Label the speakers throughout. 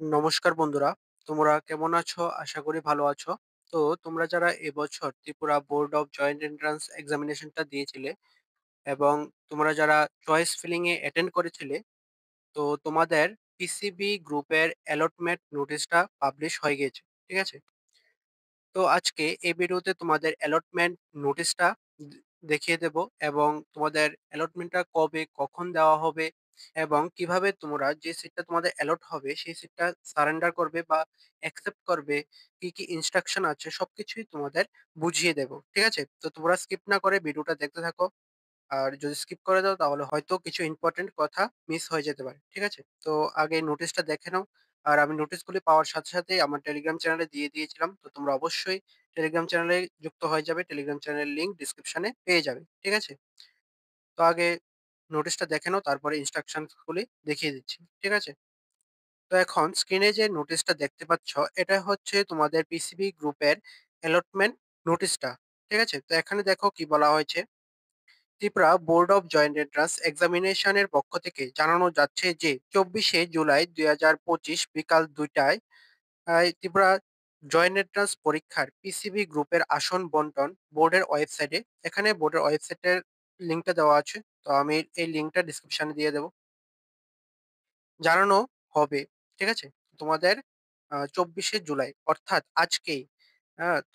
Speaker 1: নমস্কার বন্ধুরা, তোমরা কেমন আছো? আশা করি ভালো আছো। তো তোমরা যারা এবছর Tripura board of joint entrance এক্সামিনেশনটা দিয়েছিলে এবং তোমরা যারা চয়েস ফিলিং এ অ্যাটেন্ড করেছিলে, তো তোমাদের পিসিবি গ্রুপের অ্যালটমেন্ট নোটিশটা পাবলিশ হয়ে গিয়েছে। ঠিক আছে? তো আজকে এই ভিডিওতে তোমাদের অ্যালটমেন্ট নোটিশটা দে দেখিয়ে দেব এবং তোমাদের অ্যালটমেন্টটা কবে, কখন দেওয়া হবে এবং কিভাবে তোমরা যে সিটটা তোমাদের অ্যালট হবে, সেই সিটটা সারেন্ডার করবে বা অ্যাকসেপ্ট করবে, কি, কি ইনস্ট্রাকশন আছে সবকিছুই তোমাদের বুঝিয়ে দেব। ঠিক আছে? তো তোমরা স্কিপ না করে ভিডিওটা দেখতে থাকো। আর যদি স্কিপ করে দাও তাহলে হয়তো কিছু ইম্পোর্টেন্ট কথা মিস হয়ে যেতে পারে। ঠিক আছে? তো আগে নোটিশটা দেখে নাও। আর আমি নোটিশগুলি পাওয়ার সাথে সাথেই আমার টেলিগ্রাম চ্যানেলে দিয়ে দিয়েছিলাম। তো তোমরা অবশ্যই টেলিগ্রাম চ্যানেলে যুক্ত হয়ে যাবে। টেলিগ্রাম চ্যানেলের লিংক ডেসক্রিপশনে পেয়ে যাবে। ঠিক আছে? তো আগে নোটিশটা দেখে নাও, তারপরে ইনস্ট্রাকশনস গুলি দেখিয়ে দিচ্ছি। ঠিক আছে? তো এখন স্ক্রিনে যে নোটিশটা দেখতে পাচ্ছ, এটা হচ্ছে তোমাদের পিসিবি গ্রুপের অ্যালটমেন্ট নোটিশটা। ঠিক আছে? তো এখানে দেখো কি বলা হয়েছে। Tripura board of joint entrance এক্সামিনেশনের পক্ষ থেকে জানানো যাচ্ছে যে 24শে জুলাই 2025 বিকাল 2টায় ত্রিপুরা জয়েন্ট এন্ট্রান্স পরীক্ষার পিসিবি গ্রুপের আসন বন্টন বোর্ডের ওয়েবসাইটে, এখানে বোর্ডের ওয়েবসাইটের লিঙ্কটা দেওয়া আছে। তো আমি এই লিঙ্কটা ডিসক্রিপশনে দিয়ে দেবো। জানানো হবে। ঠিক আছে? তোমাদের 24শে জুলাই অর্থাৎ আজকেই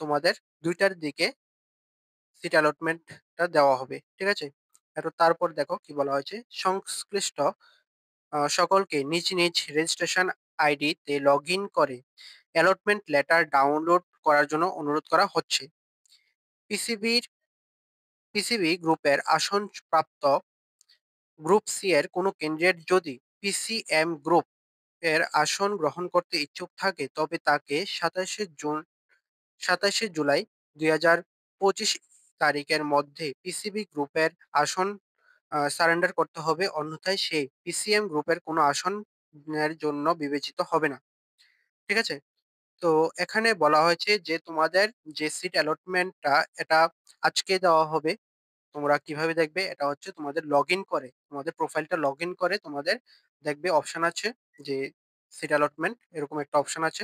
Speaker 1: তোমাদের 2টার দিকে সিট অ্যালটমেন্টটা দেওয়া হবে। ঠিক আছে? তারপর দেখো কি বলা হয়েছে। সংশ্লিষ্ট সকলকে নিজ নিজ রেজিস্ট্রেশন আইডি তে লগইন করে অ্যালটমেন্ট লেটার ডাউনলোড করার জন্য অনুরোধ করা হচ্ছে। পিসিবির পিসিবি গ্রুপের আসন প্রাপ্ত গ্রুপ সি এর কোনো ক্যান্ডিডেট যদি পিসিএম গ্রুপ এর আসন গ্রহণ করতে ইচ্ছুক থাকে তবে তাকে ২৭শে জুলাই ২০২৫ তারিখের মধ্যে পিসিবি গ্রুপের আসন সারেন্ডার করতে হবে। অন্যথায় সে পিসিএম গ্রুপের কোনো আসন এর জন্য বিবেচিত হবে না। ঠিক আছে? তো এখানে বলা হয়েছে যে তোমাদের যে সিট অ্যালটমেন্টটা এটা আজকে দেওয়া হবে। তোমরা কিভাবে দেখবে? এটা হচ্ছে তোমাদের লগইন করে, তোমাদের প্রোফাইলটা লগইন করে তোমাদের দেখবে অপশন আছে যে সিট অ্যালটমেন্ট এরকম একটা অপশন আছে।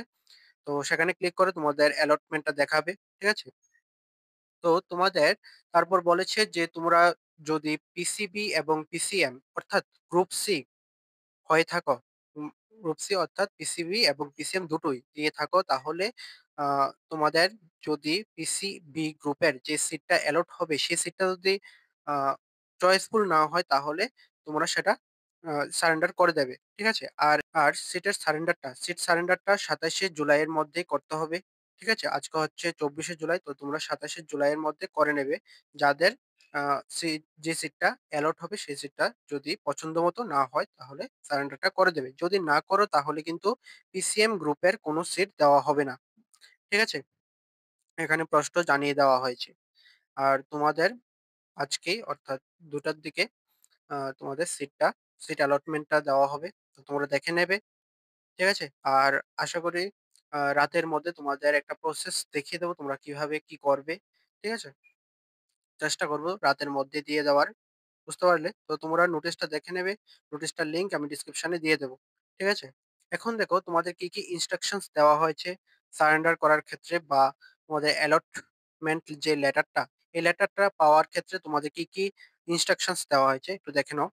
Speaker 1: তো সেখানে ক্লিক করে তোমাদের অ্যালটমেন্টটা দেখাবে। ঠিক আছে? তো তোমাদের তারপর বলেছে যে তোমরা যদি পিসিবি এবং পিসিএম অর্থাৎ গ্রুপ সি হয়ে থাকো, গ্রুপ সি অর্থাৎ পিসিবি এবং পিসিএম দুটোই দিয়ে থাকো, তাহলে তোমাদের যদি পিসিবি গ্রুপের যে সিটটা অ্যালট হবে সেই সিটটা যদি চয়েসফুল না হয় তাহলে তোমরা সেটা সারেন্ডার করে দেবে। ঠিক আছে? আর সিট সারেন্ডারটা ২৭শে জুলাইয়ের মধ্যেই করতে হবে। ঠিক আছে? আজকে হচ্ছে ২৪শে জুলাই, তো তোমরা ২৭শে জুলাইয়ের মধ্যে করে নেবে। যাদের আ সি যে সিটটা অ্যালট হবে সেই সিটটা যদি পছন্দ মতো না হয় তাহলে সারেন্ডারটা করে দেবে। যদি না করো তাহলে কিন্তু পিসিএম গ্রুপের কোনো সিট দেওয়া হবে না। ঠিক আছে? এখানে প্রশ্ন জানিয়ে দেওয়া হয়েছে। আর তোমাদের আজকেই অর্থাৎ ২টার দিকে তোমাদের সিট অ্যালটমেন্টটা দেওয়া হবে। তো তোমরা দেখে নেবে। ঠিক আছে? আর আশা করি রাতের মধ্যে তোমাদের একটা প্রসেস দেখিয়ে দেব তোমরা কিভাবে কি করবে। ঠিক আছে? চেষ্টা করব রাতের মধ্যে দিয়ে দেওয়ার। বুঝতে পারলে? তো তোমরা নোটিশটা দেখে নেবে। নোটিশটার লিংক আমি ডেসক্রিপশনে দিয়ে দেব। ঠিক আছে? এখন দেখো তোমাদের কি, কি ইনস্ট্রাকশনস দেওয়া হয়েছে সারেন্ডার করার ক্ষেত্রে বা তোমাদের অ্যালটমেন্ট যে লেটারটা, এই লেটারটা পাওয়ার ক্ষেত্রে তোমাদের কি, কি ইনস্ট্রাকশনস দেওয়া হয়েছে একটু দেখে নাও।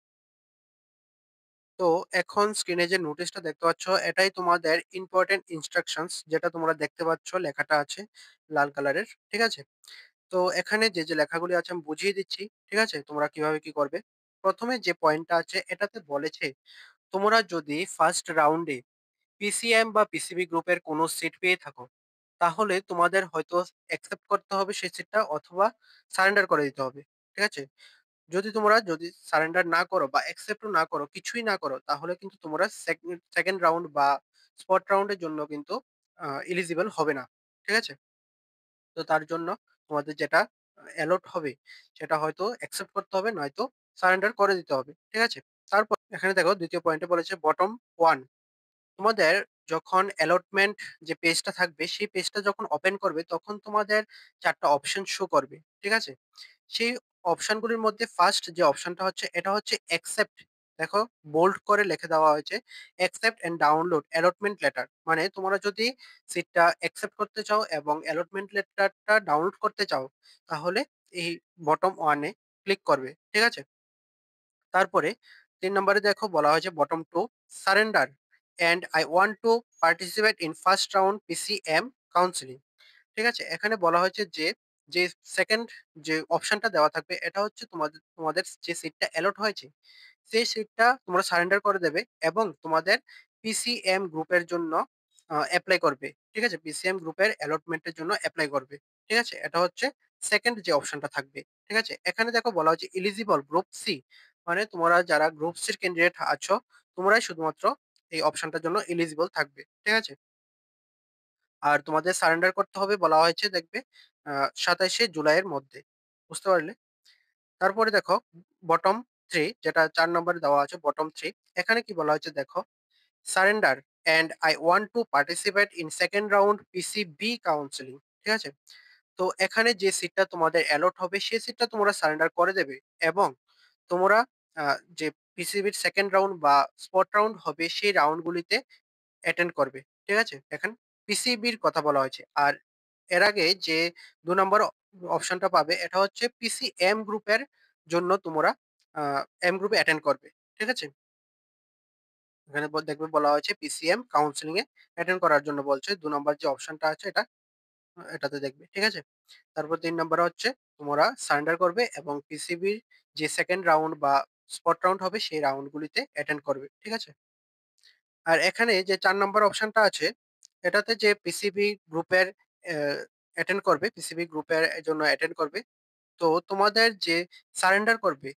Speaker 1: তো এখন স্ক্রিনে যে নোটিশটা দেখতে পাচ্ছ এটাই তোমাদের ইম্পোর্টেন্ট ইনস্ট্রাকশনস, যেটা তোমরা দেখতে পাচ্ছ লেখাটা আছে লাল কালারের। ঠিক আছে? তো এখানে যে লেখাগুলি আছে আমি বুঝিয়ে দিচ্ছি। ঠিক আছে? তোমরা কিভাবে কি করবে। ১ম এ যে পয়েন্টটা আছে এটাতে বলেছে তোমরা যদি ফার্স্ট রাউন্ডে পিসিএম বা পিসিবি গ্রুপের কোনো সিট পেয়ে থাকো, তাহলে তোমাদের হয়তো অ্যাকসেপ্ট করতে হবে সেই সিটটা অথবা সারেন্ডার করে দিতে হবে। ঠিক আছে? যদি সারেন্ডার না করো বা অ্যাকসেপ্ট ও না করো, কিছুই না করো, তাহলে কিন্তু তোমরা সেকেন্ড রাউন্ড বা স্পট রাউন্ডের জন্য কিন্তু এলিজিবল হবে না। ঠিক আছে? তো তার জন্য তোমাদের যেটা অ্যালট হবে সেটা হয়তো অ্যাকসেপ্ট করতে হবে, নয়তো সারেন্ডার করে দিতে হবে। ঠিক আছে? তারপর এখানে দেখো ২য় পয়েন্টে বলেছে বটম 1, তোমাদের যখন অ্যালটমেন্ট যে পেজটা থাকবে সেই পেজটা যখন ওপেন করবে তখন তোমাদের ৪ টা অপশন শো করবে। ঠিক আছে? সেই অপশনগুলির মধ্যে ফার্স্ট যে অপশনটা হচ্ছে এটা হচ্ছে অ্যাকসেপ্ট। দেখো বোল্ড করে লিখে দেওয়া হয়েছে accept and download allotment letter. মানে তোমরা যদি সিটটা অ্যাকসেপ্ট করতে চাও এবং অ্যালটমেন্ট লেটারটা ডাউনলোড করতে চাও, তাহলে এই বটম 1 এ ক্লিক করবে। ঠিক আছে? তারপরে ৩ নম্বরে দেখো বলা হয়েছে bottom 2 surrender and I want to participate in first round PCM counselling. ঠিক আছে? এখানে বলা হয়েছে যে 2nd যে অপশনটা দেওয়া থাকবে এটা হচ্ছে তোমাদের যে সিটটা অ্যালট হয়েছে, সেই সিটটা তোমরা সারেন্ডার করে দেবে এবং তোমাদের পিসিএম গ্রুপের জন্য এপ্লাই করবে। ঠিক আছে? পিসিএম গ্রুপের অ্যালটমেন্টের জন্য এপ্লাই করবে। ঠিক আছে? এটা হচ্ছে 2nd যে অপশনটা থাকবে। ঠিক আছে? এখানে দেখো বলা হচ্ছে এলিজিবল গ্রুপ সি, মানে তোমরা যারা গ্রুপ সির ক্যান্ডিডেট আছো, তোমরাই শুধুমাত্র এই অপশনটার জন্য এলিজিবল থাকবে। ঠিক আছে? আর তোমাদের সারেন্ডার করতে হবে বলা হয়েছে দেখবে ২৭শে জুলাইয়ের মধ্যে। বুঝতে পারলে? তারপরে দেখো বটম 3 যেটা ৪ নম্বরে দেওয়া আছে বটম 3, এখানে কি বলা হয়েছে দেখো, surrender and I want to participate in 2nd round PCB counselling. ঠিক আছে? তো এখানে যে সিটটা তোমাদের অ্যালট হবে সেই সিটটা তোমরা সারেন্ডার করে দেবে এবং তোমরা যে পিসিবির 2nd রাউন্ড বা স্পট রাউন্ড হবে সেই রাউন্ড গুলিতে অ্যাটেন্ড করবে। ঠিক আছে? এখন পিসিবির কথা বলা হয়েছে। আর এর আগে যে ২ নম্বর অপশনটা পাবে এটা হচ্ছে পিসিএম গ্রুপের জন্য তোমরা আ এম গ্রুপে অ্যাটেন্ড করবে। ঠিক আছে? এখানে দেখবে বলা হয়েছে পিসিএম কাউন্সেলিং এ অ্যাটেন্ড করার জন্য বলছে। ২ নম্বর যে অপশনটা আছে এটাতে দেখবে। ঠিক আছে? তারপর ৩ নম্বরে হচ্ছে তোমরা সারেন্ডার করবে এবং পিসিবির যে 2nd রাউন্ড বা স্পট রাউন্ড হবে সেই রাউন্ড গুলিতে অ্যাটেন্ড করবে। ঠিক আছে? আর এখানে যে ৪ নম্বর অপশনটা আছে, এটাতে যে পিসিবি গ্রুপের অ্যা অ্যাটেন্ড করবে, পিসিবি গ্রুপের জন্য অ্যাটেন্ড করবে। তো তোমাদের যে সারেন্ডার করবে,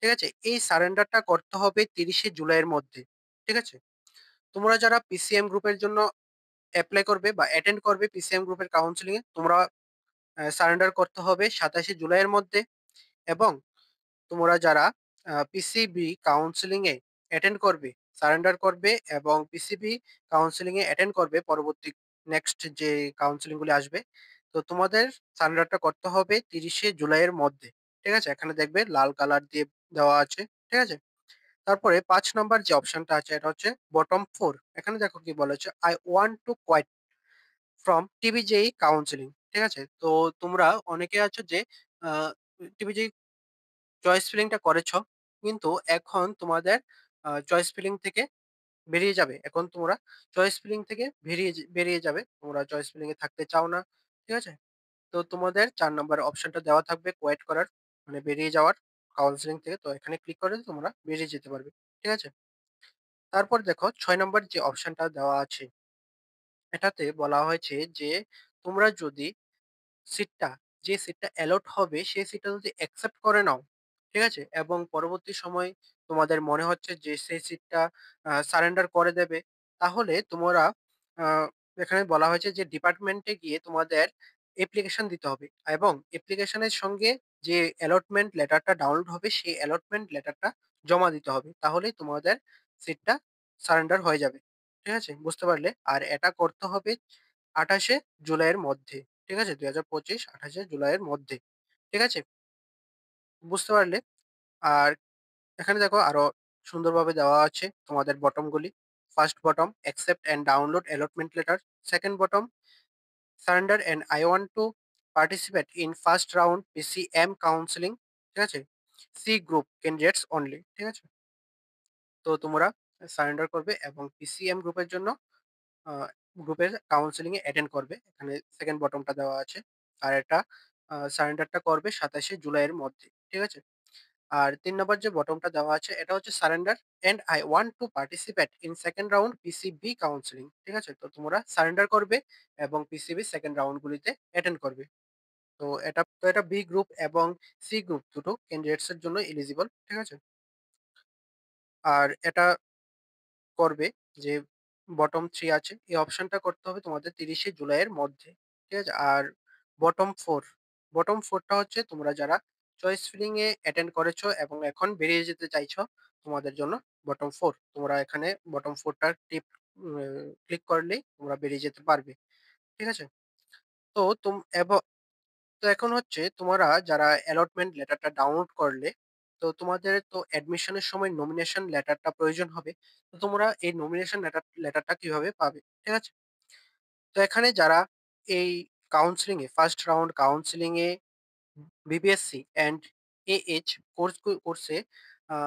Speaker 1: ঠিক আছে? এই সারেন্ডারটা করতে হবে ৩০শে জুলাইয়ের মধ্যে। ঠিক আছে? তোমরা যারা পিসিএম গ্রুপের জন্য এপ্লাই করবে বা অ্যাটেন্ড করবে পিসিএম গ্রুপের কাউন্সেলিং এ, তোমরা সারেন্ডার করতে হবে ২৭শে জুলাইয়ের মধ্যে এবং তোমরা যারা পিসিবি কাউন্সেলিং এ অ্যাটেন্ড করবে, সারেন্ডার করবে এবং পিসিবি কাউন্সেলিং এ অ্যাটেন্ড করবে পরবর্তী নেক্সট যে কাউন্সেলিং গুলি আসবে। তো তোমাদের সারেন্ডারটা করতে হবে ৩০শে জুলাইয়ের মধ্যে। ঠিক আছে? এখানে দেখবে লাল কালার দিয়ে দেওয়া আছে। ঠিক আছে? তারপরে ৫ নাম্বার যে অপশনটা আছে এটা হচ্ছে বটম 4। এখানে দেখো কি বলেছে, "I want to quit from TBJE counseling"। ঠিক আছে? তো তোমরা অনেকে আছো যে আ TBJE চয়েস ফিলিং টা করেছ। কিন্তু এখন তোমাদের চয়েস ফিলিং থেকে বেরিয়ে যাবে। এখন তোমরা চয়েস ফিলিং থেকে বেরিয়ে যাবে। তোমরা চয়েস ফিলিং এ থাকতে চাও না। ঠিক আছে? তো তোমাদের ৪ নাম্বার অপশনটা দেওয়া থাকবে কোয়েট করার, মানে বেরিয়ে যাওয়ার কাউন্সেলিং থেকে। তো এখানে ক্লিক করে তোমরা বেরিয়ে যেতে পারবে। ঠিক আছে? তারপর দেখো ৬ নাম্বার যে অপশনটা দেওয়া আছে, এটাতে বলা হয়েছে যে তোমরা যদি সিটটা যে সিটটা অ্যালট হবে সেই সিটটা যদি অ্যাকসেপ্ট করে নাও, ঠিক আছে? এবং পরবর্তী সময়ে তোমাদের মনে হচ্ছে যে সেই সিটটা সারেন্ডার করে দেবে, তাহলে তোমরা আ এখানে বলা হয়েছে যে ডিপার্টমেন্টে গিয়ে তোমাদের অ্যাপ্লিকেশন দিতে হবে এবং অ্যাপ্লিকেশনের সঙ্গে যে অ্যালটমেন্ট লেটারটা ডাউনলোড হবে সেই অ্যালটমেন্ট লেটারটা জমা দিতে হবে। তাহলেই তোমাদের সিটটা সারেন্ডার হয়ে যাবে। ঠিক আছে? বুঝতে পারলে? আর এটা করতে হবে ২৮শে জুলাইয়ের মধ্যে। ঠিক আছে? ২০২৫ ২৮শে জুলাইয়ের মধ্যে। ঠিক আছে? বুঝতে পারলে? আর এখানে দেখো আরো সুন্দরভাবে দেওয়া আছে তোমাদের বটম গুলি। First button accept and download allotment letter. Second button surrender and I want to participate in first round PCM counselling. ঠিক আছে? C group candidates only. ঠিক আছে? তো তোমরা সারেন্ডার করবে এবং পিসিএম গ্রুপের জন্য আ গ্রুপের কাউন্সেলিং এ অ্যাটেন্ড করবে। এখানে 2nd বটমটা দেওয়া আছে। আর এটা সারেন্ডারটা করবে ২৭শে জুলাইয়ের মধ্যে। ঠিক আছে? আর ৩ নম্বর যে বটমটা দেওয়া আছে এটা হচ্ছে surrender and I want to participate in 2nd round PCB counselling. ঠিক আছে? তো তোমরা সারেন্ডার করবে এবং পিসিবি 2nd রাউন্ড গুলিতে অ্যাটেন্ড করবে। তো এটা বি গ্রুপ এবং সি গ্রুপ দুটো ক্যান্ডিডেটস এর জন্য এলিজিবল। ঠিক আছে? আর এটা করবে যে বটম 3 আছে, এই অপশনটা করতে হবে তোমাদের ৩০শে জুলাইয়ের মধ্যে। ঠিক আছে? আর বটম 4, বটম 4 টা হচ্ছে তোমরা যারা চয়েস ফিলিং এ অ্যাটেন্ড করেছো এবং এখন বেরিয়ে যেতে চাইছো, তোমাদের জন্য বটম 4। তোমরা এখানে বটম 4 টা ক্লিক করলেই তোমরা বেরিয়ে যেতে পারবে। ঠিক আছে? তো তুম এব তো এখন হচ্ছে তোমরা যারা অ্যালটমেন্ট লেটারটা ডাউনলোড করলে, তো তোমাদের তো অ্যাডমিশনের সময় নমিনেশন লেটারটা প্রয়োজন হবে। তো তোমরা এই নমিনেশন লেটারটা কিভাবে পাবে? ঠিক আছে? তো এখানে যারা এই first round counselling A BBSC and AH কোর্সে আ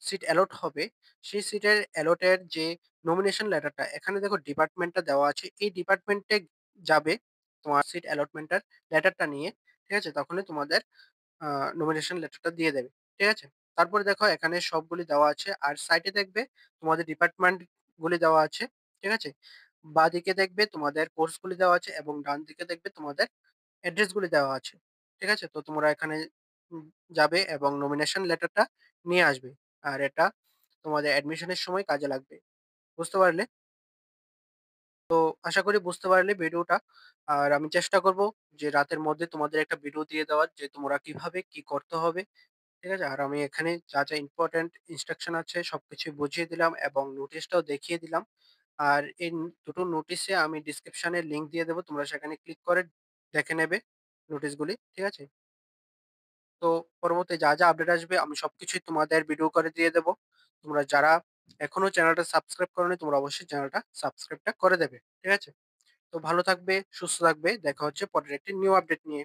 Speaker 1: সিট অ্যালট হবে, সেই সিটের অ্যালটের যে নমিনেশন লেটারটা এখানে দেখো ডিপার্টমেন্টটা দেওয়া আছে। এই ডিপার্টমেন্টে যাবে তোমার সিট অ্যালটমেন্টের লেটারটা নিয়ে। ঠিক আছে? তখনই তোমাদের আ নমিনেশন লেটারটা দিয়ে দেবে। ঠিক আছে? তারপরে দেখো এখানে সবগুলি দেওয়া আছে। আর সাইডে দেখবে তোমাদের ডিপার্টমেন্ট গুলি দেওয়া আছে। ঠিক আছে? বাঁদিকে দেখবে তোমাদের কোর্সগুলি দেওয়া আছে এবং ডান দিকে দেখবে তোমাদের অ্যাড্রেস গুলি দেওয়া আছে। ঠিক আছে? তো তোমরা এখানে উম যাবে এবং নমিনেশন লেটারটা নিয়ে আসবে। আর এটা তোমাদের অ্যাডমিশনের সময় কাজে লাগবে। বুঝতে পারলে? তো আশা করি বুঝতে পারলে ভিডিওটা। আর আমি চেষ্টা করব যে রাতের মধ্যে তোমাদের একটা ভিডিও দিয়ে দেওয়ার যে তোমরা কিভাবে কি করতে হবে। ঠিক আছে? আর আমি এখানে যা ইম্পোর্টেন্ট ইনস্ট্রাকশন আছে সবকিছুই বুঝিয়ে দিলাম এবং নোটিশটাও দেখিয়ে দিলাম। আর এই দুটো নোটিশে আমি ডেসক্রিপশনে লিংক দিয়ে দেব। তোমরা সেখানে ক্লিক করে দেখে নেবে নোটিশগুলি। ঠিক আছে? তো পরবর্তী যা আপডেট আসবে আমি সবকিছুই তোমাদের ভিডিও করে দিয়ে দেব। তোমরা যারা এখনো চ্যানেলটা সাবস্ক্রাইব করোনি তোমরা অবশ্যই চ্যানেলটা সাবস্ক্রাইবটা করে দেবে। ঠিক আছে? তো ভালো থাকবে, সুস্থ থাকবে। দেখা হচ্ছে পরের একটি নিউ আপডেট নিয়ে।